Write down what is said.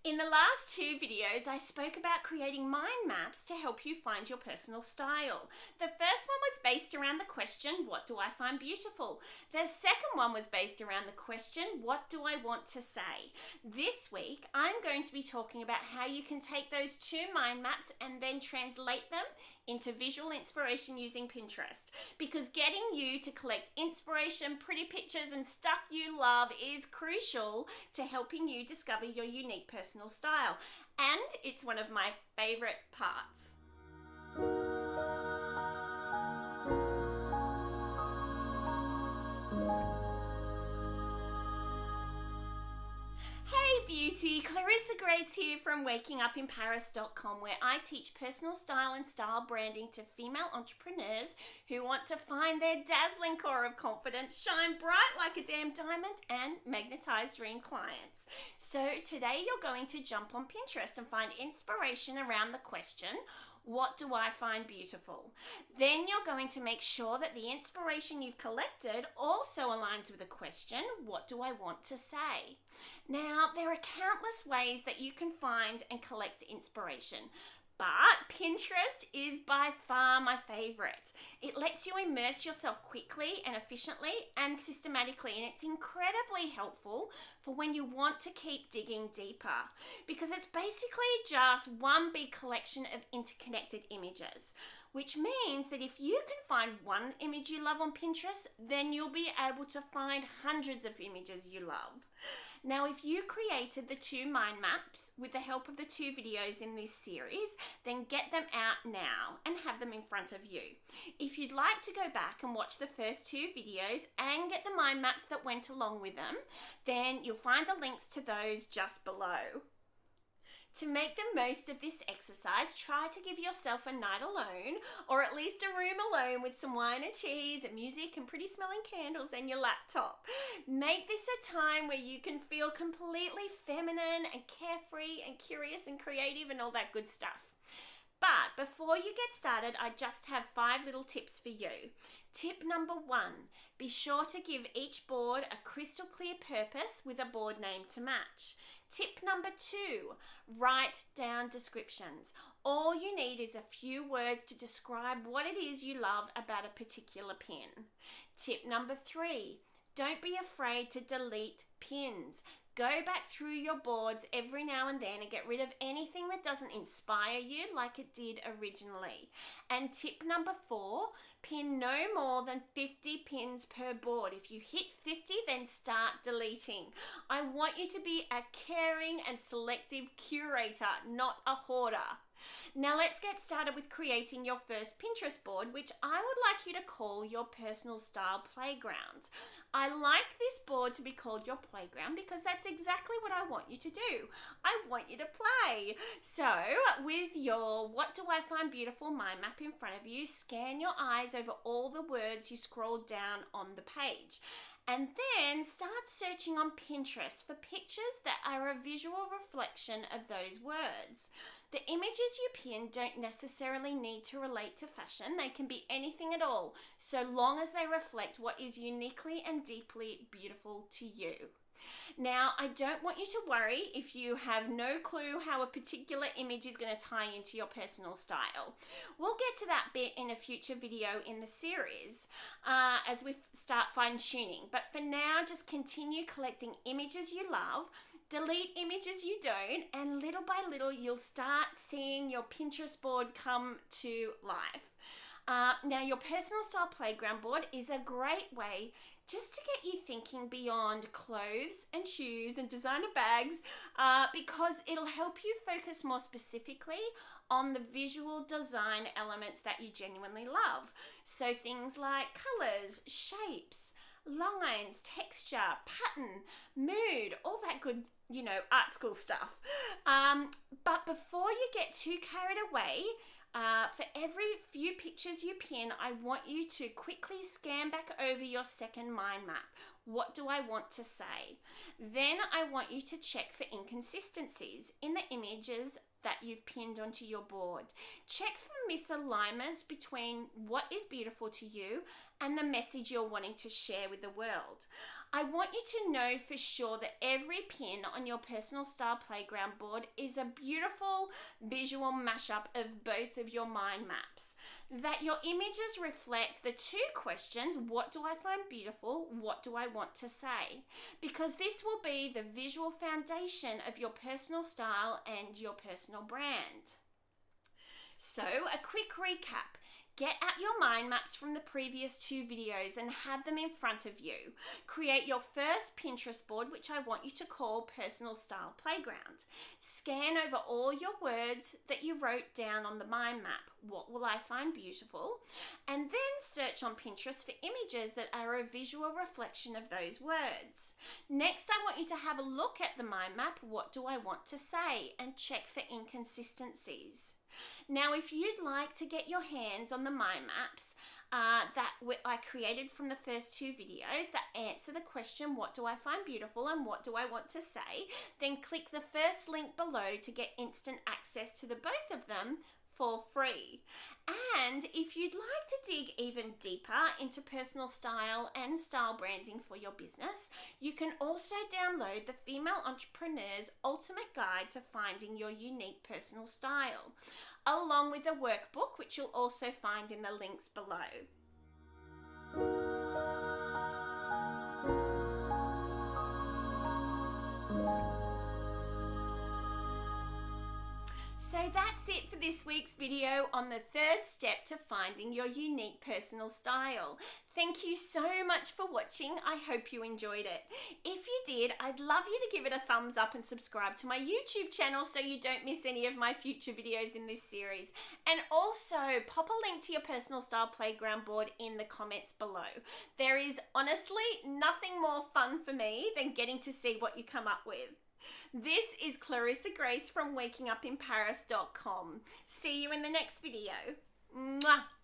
In the last two videos, I spoke about creating mind maps to help you find your personal style. The first one was based around the question, what do I find beautiful? The second one was based around the question, what do I want to say? This week, I'm going to be talking about how you can take those two mind maps and then translate them into visual inspiration using Pinterest. Because getting you to collect inspiration, pretty pictures, and stuff you love is crucial to helping you discover your unique personal style, and it's one of my favorite parts. Hey beauty, Clarissa Grace here from wakingupinparis.com, where I teach personal style and style branding to female entrepreneurs who want to find their dazzling core of confidence, shine bright like a damn diamond, and magnetize dream clients. So today you're going to jump on Pinterest and find inspiration around the question, what do I find beautiful? Then you're going to make sure that the inspiration you've collected also aligns with the question, what do I want to say? Now, there are countless ways that you can find and collect inspiration, but Pinterest is by far my favorite. It lets you immerse yourself quickly and efficiently and systematically, and it's incredibly helpful for when you want to keep digging deeper, because it's basically just one big collection of interconnected images, which means that if you can find one image you love on Pinterest, then you'll be able to find hundreds of images you love. Now, if you created the two mind maps with the help of the two videos in this series, then get them out now and have them in front of you. If you'd like to go back and watch the first two videos and get the mind maps that went along with them, then you'll find the links to those just below. To make the most of this exercise, try to give yourself a night alone, or at least a room alone with some wine and cheese and music and pretty smelling candles and your laptop. Make this a time where you can feel completely feminine and carefree and curious and creative and all that good stuff. But before you get started, I just have 5 little tips for you. Tip number 1, be sure to give each board a crystal clear purpose with a board name to match. Tip number 2, write down descriptions. All you need is a few words to describe what it is you love about a particular pin. Tip number 3, don't be afraid to delete pins. Go back through your boards every now and then and get rid of anything that doesn't inspire you like it did originally. And tip number 4, pin no more than 50 pins per board. If you hit 50, then start deleting. I want you to be a caring and selective curator, not a hoarder. Now let's get started with creating your first Pinterest board, which I would like you to call your personal style playground. I like this board to be called your playground because that's exactly what I want you to do. I want you to play. So with your what do I find beautiful mind map in front of you, scan your eyes over all the words you scrolled down on the page. And then start searching on Pinterest for pictures that are a visual reflection of those words. The images you pin don't necessarily need to relate to fashion. They can be anything at all, so long as they reflect what is uniquely and deeply beautiful to you. Now, I don't want you to worry if you have no clue how a particular image is going to tie into your personal style. We'll get to that bit in a future video in the series as we start fine-tuning. But for now, just continue collecting images you love, delete images you don't, and little by little, you'll start seeing your Pinterest board come to life. Now, your personal style playground board is a great way just to get you thinking beyond clothes and shoes and designer bags because it'll help you focus more specifically on the visual design elements that you genuinely love. So things like colors, shapes, lines, texture, pattern, mood, all that good, art school stuff. But before you get too carried away, for every few pictures you pin, I want you to quickly scan back over your second mind map. What do I want to say? Then I want you to check for inconsistencies in the images that you've pinned onto your board. Check for misalignments between what is beautiful to you and the message you're wanting to share with the world. I want you to know for sure that every pin on your personal style playground board is a beautiful visual mashup of both of your mind maps. That your images reflect the two questions, what do I find beautiful, what do I want to say? Because this will be the visual foundation of your personal style and your personal brand. So, a quick recap. Get out your mind maps from the previous 2 videos and have them in front of you. Create your first Pinterest board, which I want you to call Personal Style Playground. Scan over all your words that you wrote down on the mind map. What will I find beautiful? And then search on Pinterest for images that are a visual reflection of those words. Next, I want you to have a look at the mind map. What do I want to say? And check for inconsistencies. Now, if you'd like to get your hands on the mind maps that I created from the first 2 videos that answer the question, what do I find beautiful and what do I want to say, then click the first link below to get instant access to the both of them for free. And if you'd like to dig even deeper into personal style and style branding for your business, you can also download the Female Entrepreneur's Ultimate Guide to Finding Your Unique Personal Style, along with a workbook, which you'll also find in the links below. So that's it for this week's video on the 3rd step to finding your unique personal style. Thank you so much for watching. I hope you enjoyed it. If you did, I'd love you to give it a thumbs up and subscribe to my YouTube channel so you don't miss any of my future videos in this series. And also, pop a link to your personal style playground board in the comments below. There is honestly nothing more fun for me than getting to see what you come up with. This is Clarissa Grace from wakingupinparis.com. See you in the next video. Mwah!